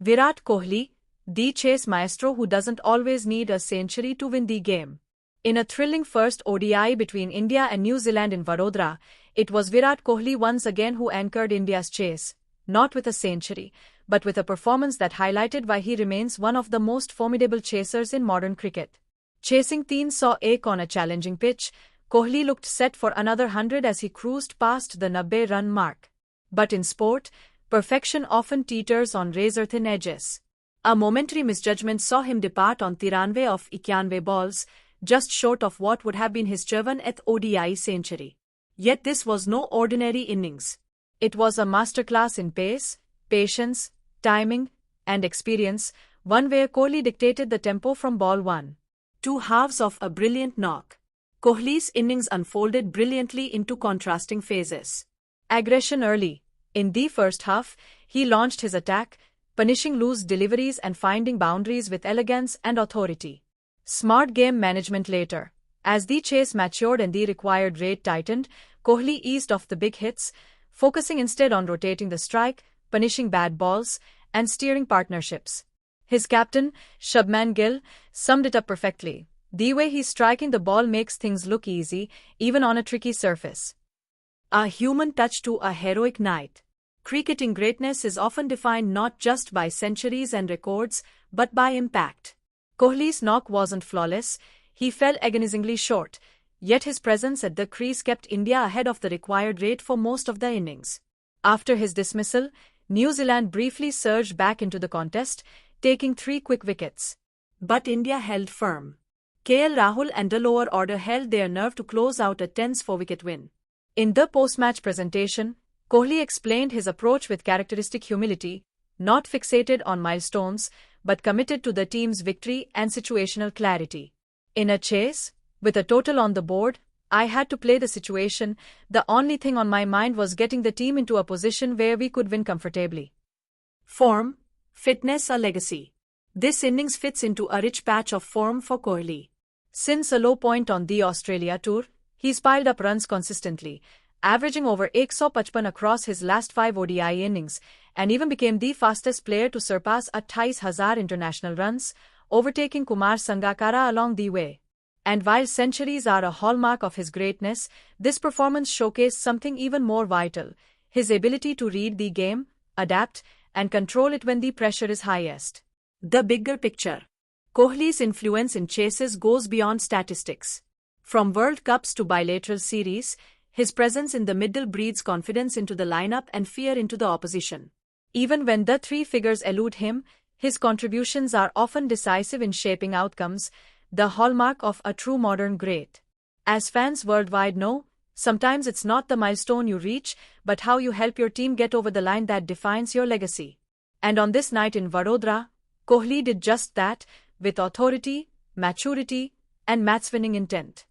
Virat Kohli, the chase maestro who doesn't always need a century to win the game. In a thrilling first ODI between India and New Zealand in Vadodara, it was Virat Kohli once again who anchored India's chase, not with a century, but with a performance that highlighted why he remains one of the most formidable chasers in modern cricket. Chasing 301 on a challenging pitch, Kohli looked set for another 100 as he cruised past the 90-run mark. But in sport, perfection often teeters on razor-thin edges. A momentary misjudgment saw him depart on 93 of 91 balls, just short of what would have been his 7th ODI century. Yet this was no ordinary innings. It was a masterclass in pace, patience, timing, and experience, one where Kohli dictated the tempo from ball 1. 2 halves of a brilliant knock. Kohli's innings unfolded brilliantly into contrasting phases. Aggression early. In the first half, he launched his attack, punishing loose deliveries and finding boundaries with elegance and authority. Smart game management later. As the chase matured and the required rate tightened, Kohli eased off the big hits, focusing instead on rotating the strike, punishing bad balls, and steering partnerships. His captain, Shubman Gill, summed it up perfectly. The way he's striking the ball makes things look easy, even on a tricky surface. A human touch to a heroic night. Cricketing greatness is often defined not just by centuries and records, but by impact. Kohli's knock wasn't flawless, he fell agonizingly short, yet his presence at the crease kept India ahead of the required rate for most of the innings. After his dismissal, New Zealand briefly surged back into the contest, taking 3 quick wickets. But India held firm. KL Rahul and the lower order held their nerve to close out a tense 4-wicket win. In the post-match presentation, Kohli explained his approach with characteristic humility, not fixated on milestones, but committed to the team's victory and situational clarity. In a chase, with a total on the board, I had to play the situation. The only thing on my mind was getting the team into a position where we could win comfortably. Form, fitness, a legacy. This innings fits into a rich patch of form for Kohli. Since a low point on the Australia tour, he's piled up runs consistently, averaging over 155 across his last 5 ODI innings, and even became the fastest player to surpass 28,000 international runs, overtaking Kumar Sangakkara along the way. And while centuries are a hallmark of his greatness, this performance showcased something even more vital: his ability to read the game, adapt, and control it when the pressure is highest. The bigger picture. Kohli's influence in chases goes beyond statistics. From World Cups to bilateral series, his presence in the middle breeds confidence into the lineup and fear into the opposition. Even when the 3 figures elude him, his contributions are often decisive in shaping outcomes, the hallmark of a true modern great. As fans worldwide know, sometimes it's not the milestone you reach, but how you help your team get over the line that defines your legacy. And on this night in Vadodara, Kohli did just that, with authority, maturity, and match-winning intent.